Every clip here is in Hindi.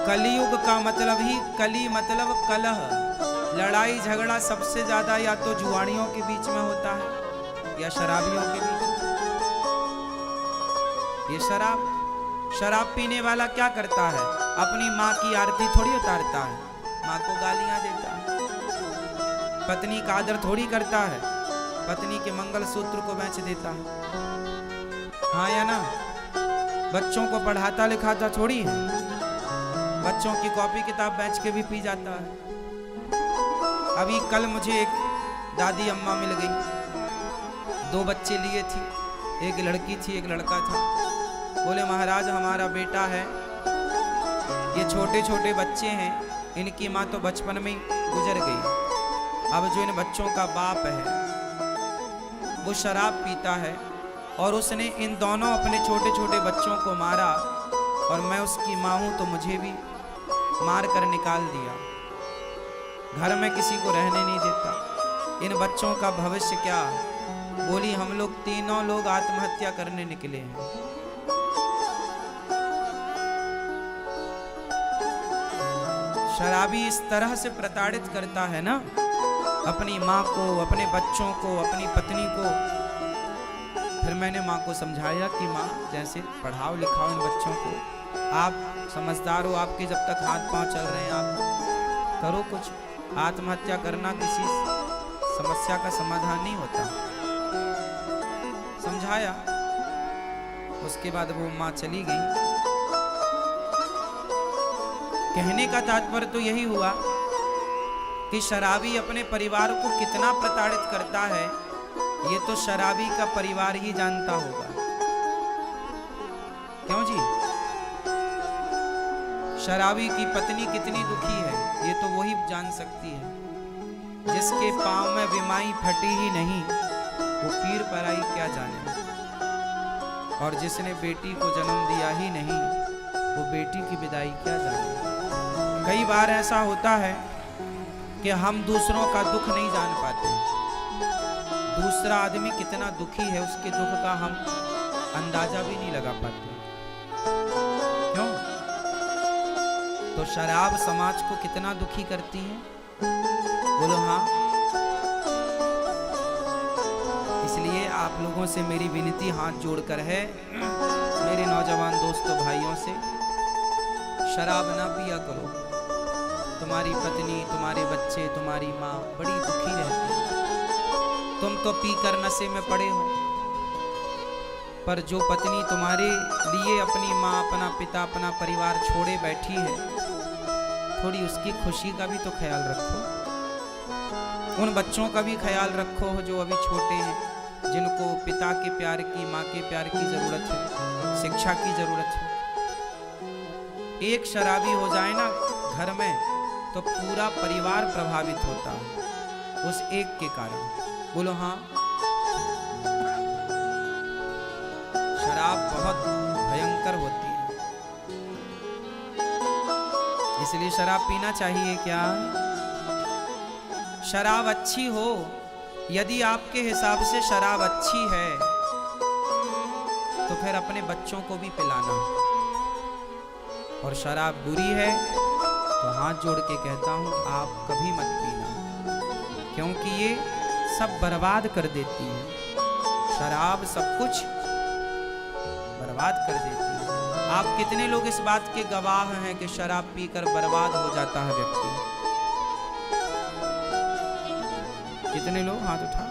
कलयुग का मतलब ही कली मतलब कलह, लड़ाई झगड़ा सबसे ज्यादा या तो जुआड़ियों के बीच में होता है या शराबियों के बीच। ये शराब पीने वाला क्या करता है, अपनी माँ की आरती थोड़ी उतारता है, माँ को गालियां देता है। पत्नी का आदर थोड़ी करता है, पत्नी के मंगलसूत्र को बेच देता है। हाँ या ना? बच्चों को पढ़ाता लिखाता थोड़ी है, बच्चों की कॉपी किताब बेच के भी पी जाता है। अभी कल मुझे एक दादी अम्मा मिल गई, 2 बच्चे लिए थी, एक लड़की थी एक लड़का था। बोले महाराज हमारा बेटा है, ये छोटे छोटे बच्चे हैं, इनकी माँ तो बचपन में गुजर गई। अब जो इन बच्चों का बाप है वो शराब पीता है और उसने इन दोनों अपने छोटे छोटे बच्चों को मारा, और मैं उसकी माँ हूँ तो मुझे भी मार कर निकाल दिया। घर में किसी को रहने नहीं देता। इन बच्चों का भविष्य क्या? बोली हम लोग तीनों लोग आत्महत्या करने निकले हैं। शराबी इस तरह से प्रताड़ित करता है ना अपनी माँ को, अपने बच्चों को, अपनी पत्नी को। फिर मैंने माँ को समझाया कि माँ जैसे पढ़ाओ लिखाओ इन बच्चों को, आप समझदार हो, आपके जब तक हाथ पांव चल रहे हैं आप करो कुछ। आत्महत्या करना किसी समस्या का समाधान नहीं होता। समझाया, उसके बाद वो माँ चली गई। कहने का तात्पर्य तो यही हुआ कि शराबी अपने परिवार को कितना प्रताड़ित करता है, ये तो शराबी का परिवार ही जानता होगा। क्यों जी? शराबी की पत्नी कितनी दुखी है ये तो वही जान सकती है। जिसके पांव में विमाई फटी ही नहीं वो पीर पराई क्या जाने, और जिसने बेटी को जन्म दिया ही नहीं वो बेटी की विदाई क्या जाने। कई बार ऐसा होता है कि हम दूसरों का दुख नहीं जान पाते। दूसरा आदमी कितना दुखी है उसके दुख का हम अंदाजा भी नहीं लगा पाते। क्यों? तो शराब समाज को कितना दुखी करती है, बोलो हाँ। इसलिए आप लोगों से मेरी विनती हाथ जोड़कर है, मेरे नौजवान दोस्तों भाइयों से, शराब ना पिया करो। तुम्हारी पत्नी, तुम्हारे बच्चे, तुम्हारी माँ बड़ी दुखी रहती है। तुम तो पीकर नशे में पड़े हो, पर जो पत्नी तुम्हारे लिए अपनी माँ, अपना पिता, अपना परिवार छोड़े बैठी है, थोड़ी उसकी खुशी का भी तो ख्याल रखो। उन बच्चों का भी ख्याल रखो जो अभी छोटे हैं, जिनको पिता के प्यार की, माँ के प्यार की जरूरत है, शिक्षा की जरूरत है। एक शराबी हो जाए ना घर में तो पूरा परिवार प्रभावित होता है उस एक के कारण। बोलो हाँ। शराब बहुत भयंकर होती है, इसलिए शराब पीना चाहिए क्या? शराब अच्छी हो, यदि आपके हिसाब से शराब अच्छी है तो फिर अपने बच्चों को भी पिलाना। और शराब बुरी है तो हाथ जोड़ के कहता हूं आप कभी मत पीना, क्योंकि ये सब बर्बाद कर देती है। शराब सब कुछ बर्बाद कर देती है। आप कितने लोग इस बात के गवाह हैं कि शराब पीकर बर्बाद हो जाता है व्यक्ति? कितने लोग? हाथ उठा।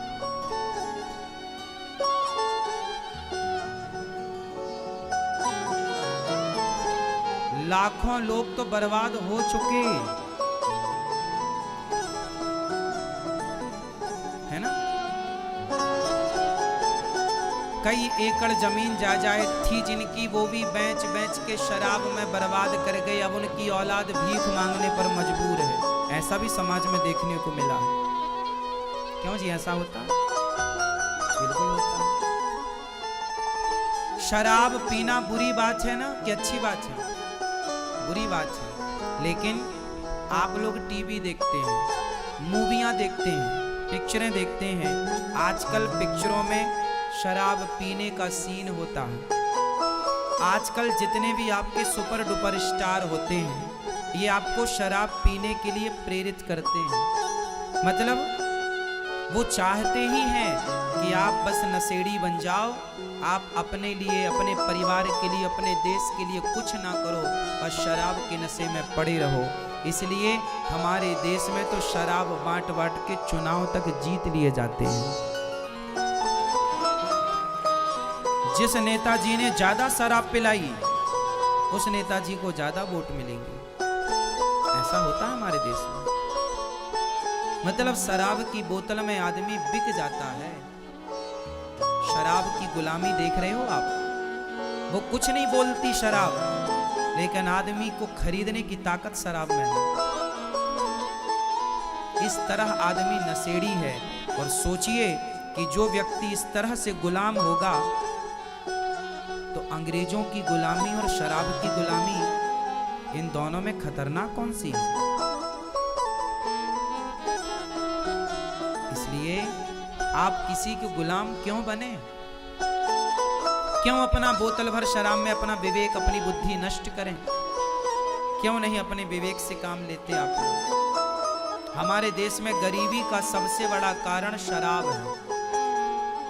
लाखों लोग तो बर्बाद हो चुके है ना। कई एकड़ जमीन जायदाद थी जिनकी, वो भी बेच बेच के शराब में बर्बाद कर गए। अब उनकी औलाद भीख मांगने पर मजबूर है। ऐसा भी समाज में देखने को मिला है। क्यों जी ऐसा होता है? बिल्कुल होता है। शराब पीना बुरी बात है ना कि अच्छी बात है? बुरी बात है। लेकिन आप लोग टीवी देखते हैं, मूवियाँ देखते हैं, पिक्चरें देखते हैं। आजकल पिक्चरों में शराब पीने का सीन होता है। आजकल जितने भी आपके सुपर डुपर स्टार होते हैं ये आपको शराब पीने के लिए प्रेरित करते हैं। मतलब वो चाहते ही हैं कि आप बस नशेड़ी बन जाओ, आप अपने लिए, अपने परिवार के लिए, अपने देश के लिए कुछ ना करो, बस शराब के नशे में पड़े रहो। इसलिए हमारे देश में तो शराब बांट बांट के चुनाव तक जीत लिए जाते हैं। जिस नेताजी ने ज्यादा शराब पिलाई उस नेताजी को ज्यादा वोट मिलेंगे। ऐसा होता है हमारे देश में। मतलब शराब की बोतल में आदमी बिक जाता है। शराब की गुलामी देख रहे हो आप। वो कुछ नहीं बोलती शराब, लेकिन आदमी को खरीदने की ताकत शराब में है। इस तरह आदमी नशेड़ी है। और सोचिए कि जो व्यक्ति इस तरह से गुलाम होगा तो अंग्रेजों की गुलामी और शराब की गुलामी, इन दोनों में खतरनाक कौन सी है? इसलिए आप किसी के गुलाम क्यों बने? क्यों अपना बोतल भर शराब में अपना विवेक, अपनी बुद्धि नष्ट करें? क्यों नहीं अपने विवेक से काम लेते आप लोग? हमारे देश में गरीबी का सबसे बड़ा कारण शराब है।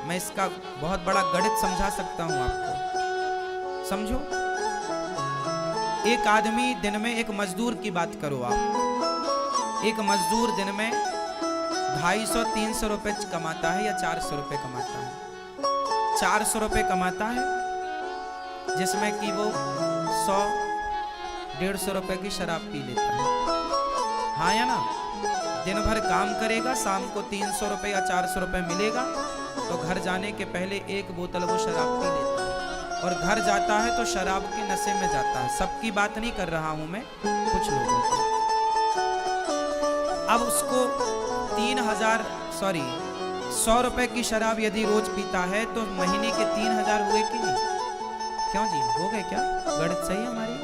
मैं इसका बहुत बड़ा गणित समझा सकता हूं आपको। समझो, एक आदमी दिन में, एक मजदूर की बात करो आप, एक मजदूर दिन में 250-300 रुपए कमाता है या 400 रुपए कमाता है। 400 रुपए कमाता है जिसमें कि वो 100-150 रुपए की शराब पी लेता है। हाँ या ना? दिन भर काम करेगा, शाम को 300 रुपए या 400 रुपए मिलेगा तो घर जाने के पहले एक बोतल वो शराब पी लेता है और घर जाता है तो शराब के नशे में जाता है। सबकी बात नहीं कर रहा हूं मैं, कुछ लोगों की। अब उसको 100 रुपए की शराब यदि रोज पीता है तो महीने के 3000 हुए कि नहीं? क्यों जी, हो गए क्या? गणित सही है हमारी?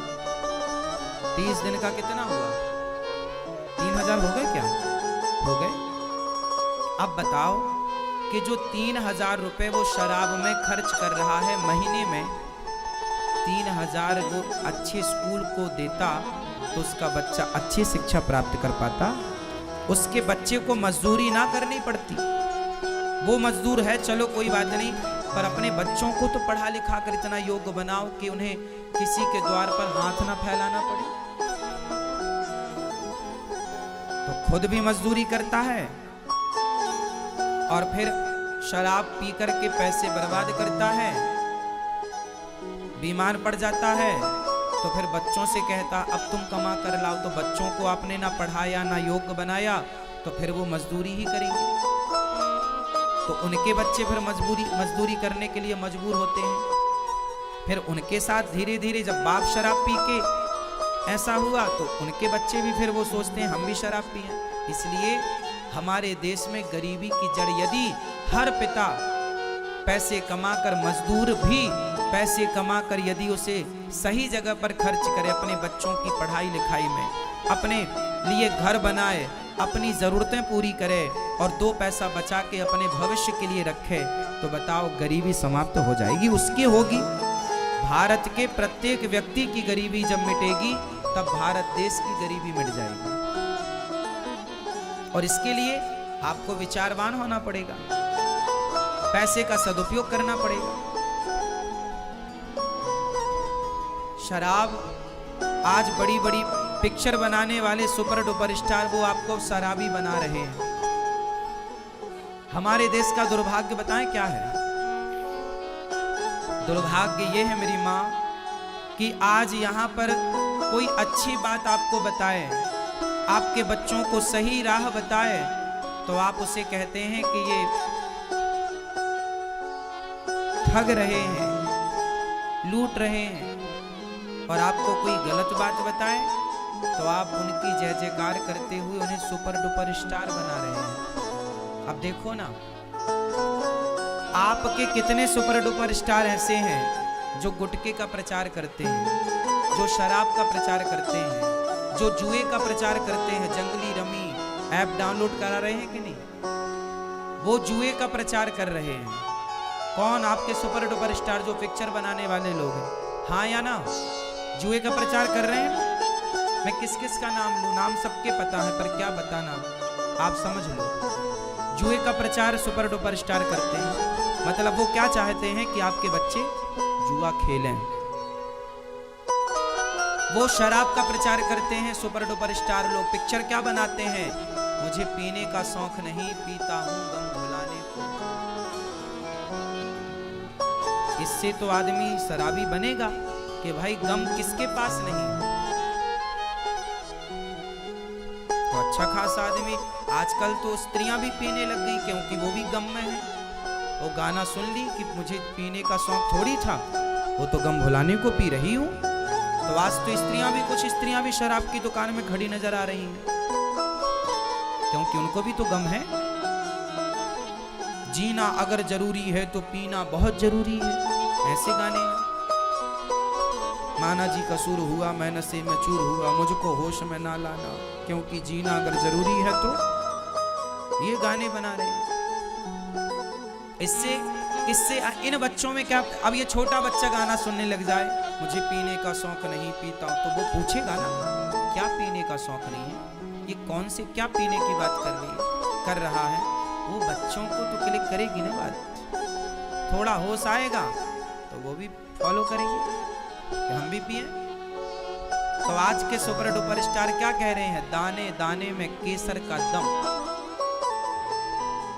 30 दिन का कितना हुआ? 3000 हो गए क्या? हो गए। अब बताओ कि जो 3000 रुपए वो शराब में खर्च कर रहा है महीने में, 3000 वो अच्छे स्कूल को देता तो उसका बच्चा अच्छी शिक्षा प्राप्त कर पाता। उसके बच्चे को मजदूरी ना करनी पड़ती। वो मजदूर है, चलो कोई बात नहीं, पर अपने बच्चों को तो पढ़ा लिखा कर इतना योग्य बनाओ कि उन्हें किसी के द्वार पर हाथ ना फैलाना पड़े। तो खुद भी मजदूरी करता है और फिर शराब पी करके पैसे बर्बाद करता है, बीमार पड़ जाता है तो फिर बच्चों से कहता अब तुम कमा कर लाओ। तो बच्चों को आपने ना पढ़ाया ना योग्य बनाया तो फिर वो मजदूरी ही करेंगे। तो उनके बच्चे फिर मजदूरी करने के लिए मजबूर होते हैं। फिर उनके साथ धीरे धीरे जब बाप शराब पी के ऐसा हुआ तो उनके बच्चे भी फिर वो सोचते हैं हम भी शराब पिएं। इसलिए हमारे देश में गरीबी की जड़, यदि हर पिता पैसे कमाकर, मजदूर भी पैसे कमाकर यदि उसे सही जगह पर खर्च करे, अपने बच्चों की पढ़ाई लिखाई में, अपने लिए घर बनाए, अपनी ज़रूरतें पूरी करे और 2 पैसा बचा के अपने भविष्य के लिए रखे, तो बताओ गरीबी समाप्त हो जाएगी? उसकी होगी। भारत के प्रत्येक व्यक्ति की गरीबी जब मिटेगी तब भारत देश की गरीबी मिट जाएगी। और इसके लिए आपको विचारवान होना पड़ेगा, पैसे का सदुपयोग करना पड़ेगा। शराब, आज बड़ी बड़ी पिक्चर बनाने वाले सुपर डुपर स्टार वो आपको शराबी बना रहे हैं। हमारे देश का दुर्भाग्य बताएं क्या है? दुर्भाग्य ये है मेरी माँ कि आज यहाँ पर कोई अच्छी बात आपको बताए, आपके बच्चों को सही राह बताए तो आप उसे कहते हैं कि ये ठग रहे हैं, लूट रहे हैं। और आपको कोई गलत बात बताए तो आप उनकी जय जयकार करते हुए उन्हें सुपर डुपर स्टार बना रहे हैं। अब देखो ना, आपके कितने सुपर डुपर स्टार ऐसे हैं जो गुटखे का प्रचार करते हैं, जो शराब का प्रचार करते हैं, जो जुए का प्रचार करते हैं, जंगली रमी ऐप डाउनलोड करा रहे हैं कि नहीं? वो जुए का प्रचार कर रहे हैं। कौन? आपके सुपर डुपर स्टार जो पिक्चर बनाने वाले लोग हैं। हाँ या ना? जुए का प्रचार कर रहे हैं। मैं किस किस का नाम लूं? नाम सबके पता है पर क्या बताना, आप समझ लो। जुए का प्रचार सुपर डुपर स्टार करते हैं, मतलब वो क्या चाहते हैं कि आपके बच्चे जुआ खेलें। वो शराब का प्रचार करते हैं सुपर डुपर स्टार लोग। पिक्चर क्या बनाते हैं? मुझे पीने का शौक नहीं, पीता हूं गम भुलाने को। इससे तो आदमी शराबी बनेगा कि भाई गम किसके पास नहीं। तो अच्छा खासा आदमी, आजकल तो स्त्रियां भी पीने लग गई क्योंकि वो भी गम में है। वो गाना सुन ली कि मुझे पीने का शौक थोड़ी था, वो तो गम भुलाने को पी रही हूं। तो आज तो स्त्रियां भी, कुछ स्त्रियां भी शराब की दुकान में खड़ी नजर आ रही हैं क्योंकि उनको भी तो गम है। जीना अगर जरूरी है तो पीना बहुत जरूरी है, ऐसे गाने हैं। माना जी कसूर हुआ, मैं नशे में चूर हुआ, मुझको होश में ना लाना, क्योंकि जीना अगर जरूरी है तो। ये गाने बना रहे हैं। इससे इन बच्चों में क्या, अब ये छोटा बच्चा गाना सुनने लग जाए, मुझे पीने का शौक नहीं, पीता हूं, तो वो पूछेगा ना क्या पीने का शौक नहीं है, ये कौन से क्या पीने की बात कर रहा है। वो बच्चों को तो क्लिक करेगी ना बात, थोड़ा होश आएगा तो वो भी फॉलो करेंगे कि हम भी पिए। तो आज के सुपर डुपर स्टार क्या कह रहे हैं? दाने दाने में केसर का दम।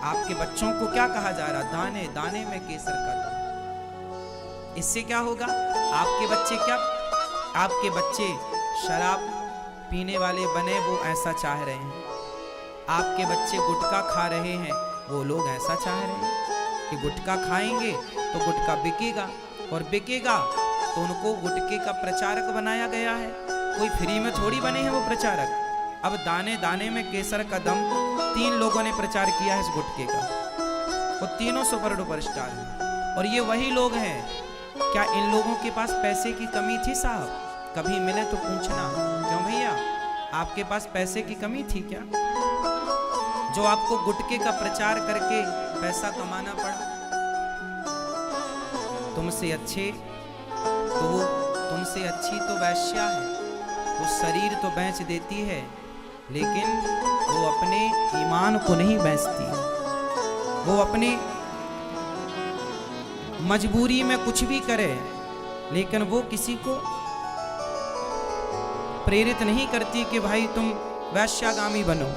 आपके बच्चों को क्या कहा जा रहा? दाने दाने में केसर का दम। इससे क्या होगा? आपके बच्चे शराब पीने वाले बने, वो ऐसा चाह रहे हैं। आपके बच्चे गुटखा खा रहे हैं, वो लोग ऐसा चाह रहे हैं कि गुटखा खाएंगे तो गुटखा बिकेगा, और बिकेगा तो उनको गुटखे का प्रचारक बनाया गया है। कोई फ्री में थोड़ी बने हैं वो प्रचारक। अब दाने दाने में केसर का दम 3 लोगों ने प्रचार किया है इस गुटखे का, वो तीनों सुपर डुपर स्टार हैं। और ये वही लोग हैं। क्या इन लोगों के पास पैसे की कमी थी साहब? कभी मिले तो पूछना, क्यों भैया आपके पास पैसे की कमी थी क्या, जो आपको गुटखे का प्रचार करके पैसा कमाना पड़ा? तुमसे अच्छी तो वैश्या है, वो शरीर तो बेच देती है लेकिन वो अपने ईमान को नहीं बेचती। वो अपनी मजबूरी में कुछ भी करे लेकिन वो किसी को प्रेरित नहीं करती कि भाई तुम वैश्यागामी बनो।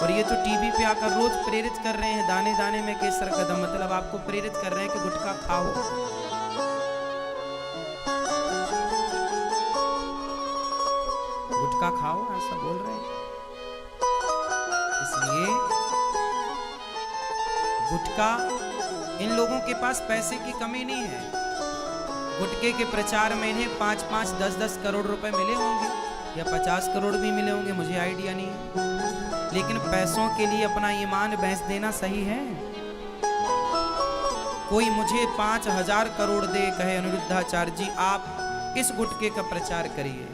और ये तो टीवी पे आकर रोज प्रेरित कर रहे हैं, दाने दाने में केसर का दम, मतलब आपको प्रेरित कर रहे हैं कि गुटखा खाओ। गुटखा खाओ ऐसा बोल रहे हैं। इसलिए गुटखा, इन लोगों के पास पैसे की कमी नहीं है। गुटखे के प्रचार में इन्हें 5-5, 10-10 करोड़ रुपए मिले होंगे या 50 करोड़ भी मिले होंगे, मुझे आइडिया नहीं है। लेकिन पैसों के लिए अपना ईमान बेच देना सही है? कोई मुझे 5000 करोड़ दे, कहे अनिरुद्धाचार्य जी आप इस गुटखे का प्रचार करिए,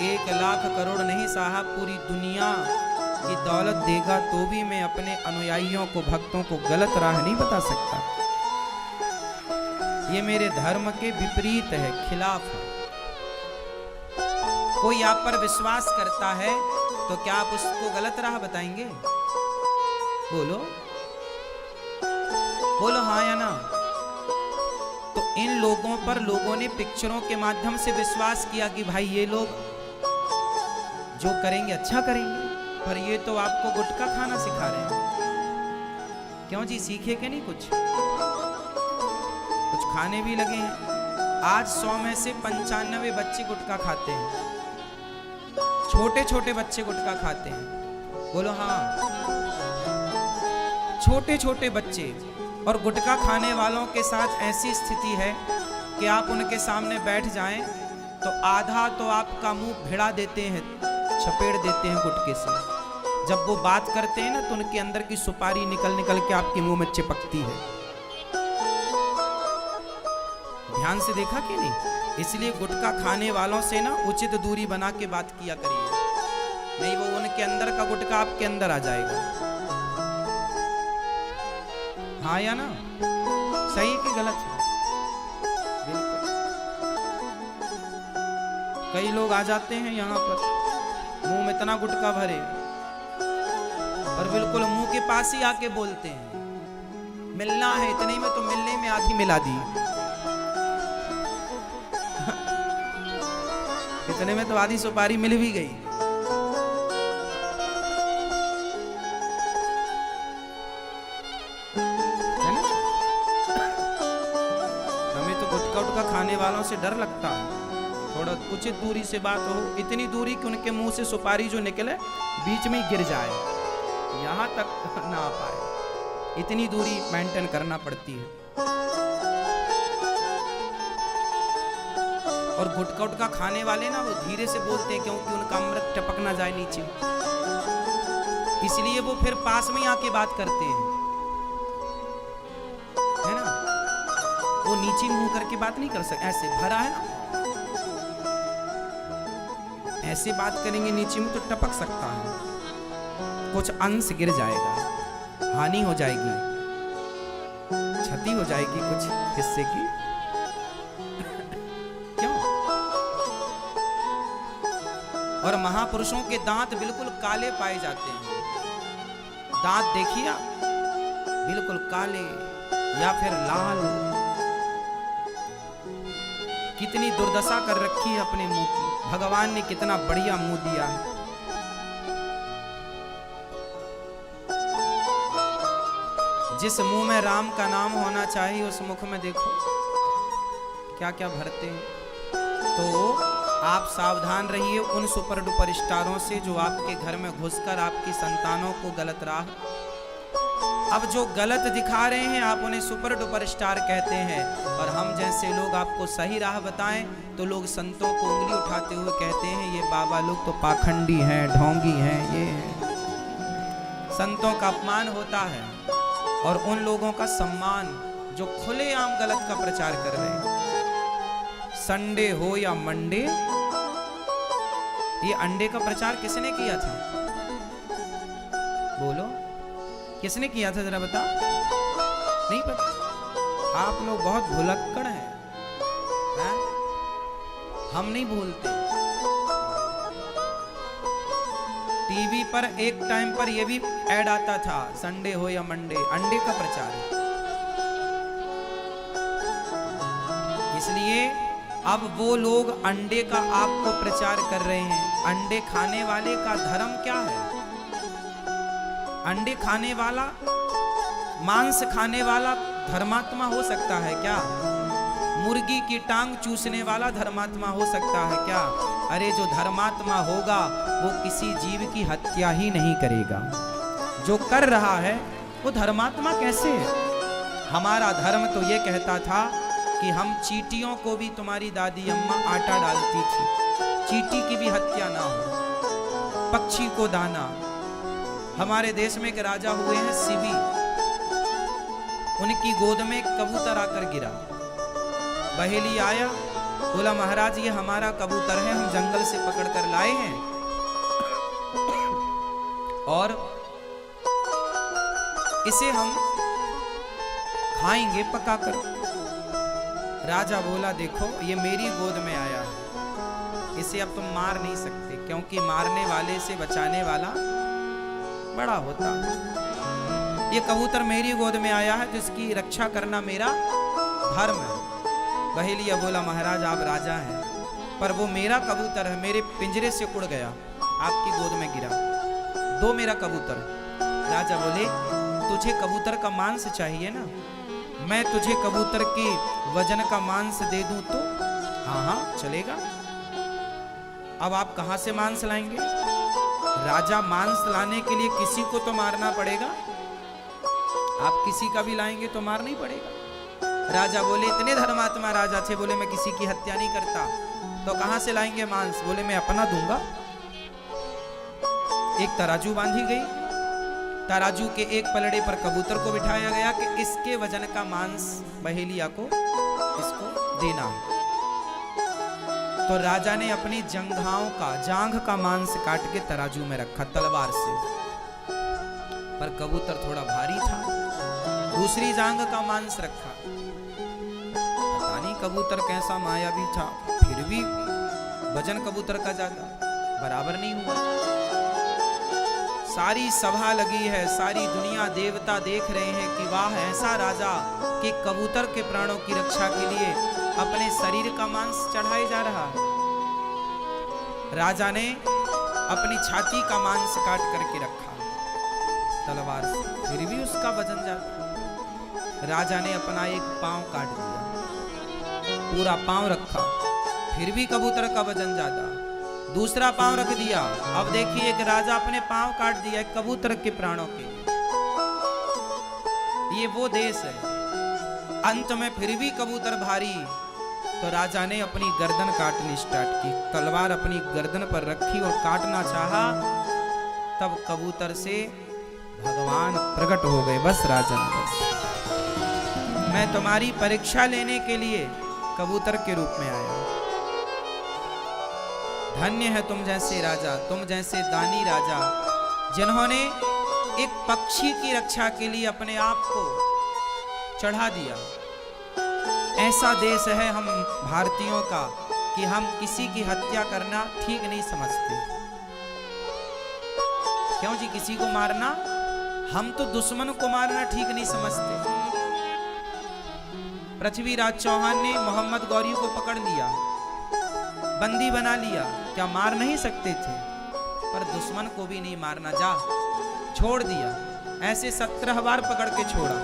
1 लाख करोड़ नहीं साहब, पूरी दुनिया की दौलत देगा तो भी मैं अपने अनुयायियों को, भक्तों को गलत राह नहीं बता सकता। ये मेरे धर्म के विपरीत है, खिलाफ है। कोई आप पर विश्वास करता है तो क्या आप उसको गलत राह बताएंगे? बोलो बोलो हाँ या ना। तो इन लोगों पर लोगों ने पिक्चरों के माध्यम से विश्वास किया कि भाई ये लोग जो करेंगे अच्छा करेंगे, पर ये तो आपको गुटखा खाना सिखा रहे हैं। क्यों जी, सीखे के नहीं कुछ खाने भी लगे हैं। आज 100 में से 95 बच्चे गुटखा खाते हैं, छोटे छोटे बच्चे गुटखा खाते हैं। बोलो हाँ, छोटे छोटे बच्चे। और गुटखा खाने वालों के साथ ऐसी स्थिति है कि आप उनके सामने बैठ जाएं तो आधा तो आपका मुंह भिड़ा देते हैं, छपेड़ देते हैं गुटखे से। जब वो बात करते हैं ना तो उनके अंदर की सुपारी निकल के आपके मुंह में चिपकती है। ध्यान से देखा कि नहीं? इसलिए गुटखा खाने वालों से ना उचित दूरी बना के बात किया करिए, नहीं वो उनके अंदर का गुटखा आपके अंदर आ जाएगा। हाँ या ना? सही कि गलत है? कई लोग आ जाते हैं यहाँ पर, मुंह में इतना गुटखा भरे और बिल्कुल मुंह के पास ही आके बोलते हैं मिलना है, इतने में तो मिलने में आधी मिला दी, इतने में तो आधी सुपारी मिल भी गई। है ना? हमें तो गुटखा उटखा खाने वालों से डर लगता है, थोड़ा उचित दूरी से बात हो, इतनी दूरी कि उनके मुंह से सुपारी जो निकले बीच में ही गिर जाए, यहां तक ना आ पाए, इतनी दूरी मेंटेन करना पड़ती है। और गुटखा उटखा खाने वाले ना वो धीरे से बोलते हैं क्योंकि उनका अमृत टपक ना जाए नीचे, इसलिए वो फिर पास में आके बात करते हैं, है ना? वो नीचे मुंह करके बात नहीं कर सकते, ऐसे भरा है ना, ऐसे बात करेंगे नीचे में तो टपक सकता है, कुछ अंश गिर जाएगा, हानि हो जाएगी, क्षति हो जाएगी कुछ हिस्से की। क्यों? और महापुरुषों के दांत बिल्कुल काले पाए जाते हैं, दांत देखिए आप, बिल्कुल काले या फिर लाल। कितनी दुर्दशा कर रखी है अपने मुंह की, भगवान ने कितना बढ़िया मुंह दिया है। जिस मुंह में राम का नाम होना चाहिए उस मुख में देखो क्या क्या भरते हैं। तो आप सावधान रहिए उन सुपर डुपर स्टारों से जो आपके घर में घुसकर आपकी संतानों को गलत राह, अब जो गलत दिखा रहे हैं आप उन्हें सुपर डुपर स्टार कहते हैं, और हम जैसे लोग आपको सही राह बताएं तो लोग संतों को उंगली उठाते हुए कहते हैं ये बाबा लोग तो पाखंडी हैं, ढोंगी हैं, ये है। संतों का अपमान होता है और उन लोगों का सम्मान जो खुलेआम गलत का प्रचार कर रहे हैं। संडे हो या मंडे, ये अंडे का प्रचार किसने किया था? बोलो, किसने किया था जरा बता? नहीं पता? आप लोग बहुत भुलक्कड़ हैं, हैं? हम नहीं भूलते। टीवी पर एक टाइम पर यह भी ऐड आता था, संडे हो या मंडे, अंडे का प्रचार। इसलिए अब वो लोग अंडे का आपको प्रचार कर रहे हैं। अंडे खाने वाले का धर्म क्या है? अंडे खाने वाला, मांस खाने वाला धर्मात्मा हो सकता है क्या? मुर्गी की टांग चूसने वाला धर्मात्मा हो सकता है क्या? अरे जो धर्मात्मा होगा वो किसी जीव की हत्या ही नहीं करेगा। जो कर रहा है वो धर्मात्मा कैसे है? हमारा धर्म तो ये कहता था कि हम चींटियों को भी, तुम्हारी दादी अम्मा आटा डालती थी, चींटी की भी हत्या ना हो, पक्षी को दाना। हमारे देश में एक राजा हुए हैं शिवी, उनकी गोद में कबूतर आकर गिरा। बहेली आया, बोला महाराज ये हमारा कबूतर है, हम जंगल से पकड़ कर लाए हैं और इसे हम खाएंगे पकाकर। राजा बोला देखो ये मेरी गोद में आया है, इसे अब तुम मार नहीं सकते, क्योंकि मारने वाले से बचाने वाला बड़ा होता है। ये कबूतर मेरी गोद में आया है तो इसकी रक्षा करना मेरा धर्म है। बहेलिया बोला महाराज आप राजा हैं, पर वो मेरा कबूतर है, मेरे पिंजरे से उड़ गया, आपकी गोद में गिरा, दो मेरा कबूतर। राजा बोले तुझे कबूतर का मांस चाहिए ना, मैं तुझे कबूतर के वजन का मांस दे दूं तो? हाँ हाँ चलेगा। अब आप कहां से मांस लाएंगे? राजा मांस लाने के लिए किसी को तो मारना पड़ेगा, आप किसी का भी लाएंगे तो मारना ही पड़ेगा। राजा बोले इतने धर्मात्मा राजा थे, बोले मैं किसी की हत्या नहीं करता, तो कहां से लाएंगे मांस? बोले मैं अपना दूंगा। एक तराजू बांधी गई, तराजू के एक पलड़े पर कबूतर को बिठाया गया कि इसके वजन का मांस बहेलिया को इसको देना है। तो राजा ने अपनी जंघाओं का, जांघ का मांस काट के तराजू में रखा तलवार से, पर कबूतर थोड़ा भारी था। दूसरी जांघ का मांस रखा, पता नहीं कबूतर कैसा मायावी था, फिर भी वजन कबूतर का ज्यादा, बराबर नहीं हुआ। सारी सभा लगी है, सारी दुनिया देवता देख रहे हैं कि वाह ऐसा राजा कि कबूतर के प्राणों की रक्षा के लिए अपने शरीर का मांस चढ़ाए जा रहा है। राजा ने अपनी छाती का मांस काट करके रखा तलवार से, फिर भी उसका वजन ज्यादा। राजा ने अपना एक पांव काट दिया, पूरा पांव रखा, फिर भी कबूतर का वजन ज्यादा। दूसरा पांव रख दिया, अब देखिए एक राजा अपने पांव काट दिया एक कबूतर के प्राणों के। ये वो देश है। अंत में फिर भी कबूतर भारी, तो राजा ने अपनी गर्दन काटनी स्टार्ट की, तलवार अपनी गर्दन पर रखी और काटना चाहा, तब कबूतर से भगवान प्रकट हो गए। बस राजन, बस मैं तुम्हारी परीक्षा लेने के लिए कबूतर के रूप में आया। धन्य है तुम जैसे राजा, तुम जैसे दानी राजा, जिन्होंने एक पक्षी की रक्षा के लिए अपने आप को चढ़ा दिया। ऐसा देश है हम भारतीयों का कि हम किसी की हत्या करना ठीक नहीं समझते। क्यों जी? किसी को मारना, हम तो दुश्मन को मारना ठीक नहीं समझते। पृथ्वीराज चौहान ने मोहम्मद गौरी को पकड़ लिया, बंदी बना लिया, क्या मार नहीं सकते थे? पर दुश्मन को भी नहीं मारना, जा छोड़ दिया। ऐसे 17 बार पकड़ के छोड़ा।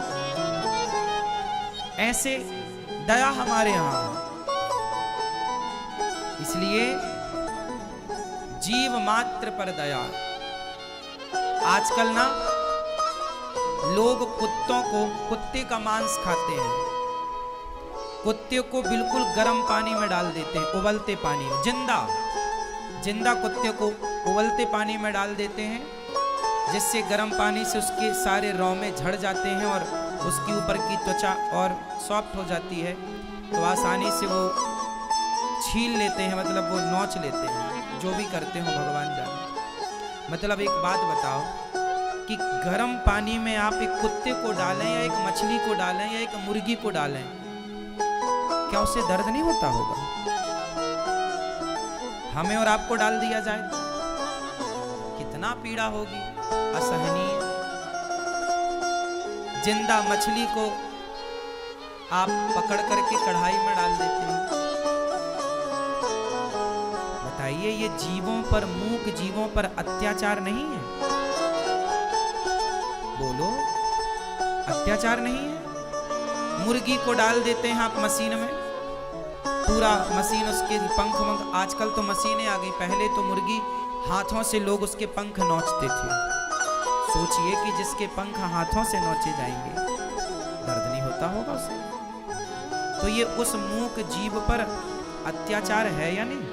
ऐसे दया हमारे यहां, इसलिए जीव मात्र पर दया। आजकल ना लोग कुत्ते का मांस खाते हैं, कुत्ते को बिल्कुल गर्म पानी में डाल देते हैं, उबलते पानी में, जिंदा कुत्ते को उबलते पानी में डाल देते हैं, जिससे गर्म पानी से उसके सारे रौमे झड़ जाते हैं और उसकी ऊपर की त्वचा और सॉफ्ट हो जाती है, तो आसानी से वो छील लेते हैं, मतलब वो नोच लेते हैं। जो भी करते हो भगवान जाने। मतलब एक बात बताओ कि गर्म पानी में आप एक कुत्ते को डालें या एक मछली को डालें या एक मुर्गी को डालें, क्या उससे दर्द नहीं होता होगा? हमें और आपको डाल दिया जाए, कितना पीड़ा होगी, असहनीय। जिंदा मछली को आप पकड़ करके कढ़ाई में डाल देते हैं। बताइए, ये जीवों पर, मूक जीवों पर अत्याचार नहीं है? बोलो, अत्याचार नहीं है? मुर्गी को डाल देते हैं आप मशीन में, पूरा मशीन उसके पंख वंख, आजकल तो मशीनें आ गई, पहले तो मुर्गी हाथों से लोग उसके पंख नोचते थे। सोचिए कि जिसके पंख हाथों से नोचे जाएंगे, दर्द नहीं होता होगा उसे? तो ये उस मूक जीव पर अत्याचार है या नहीं?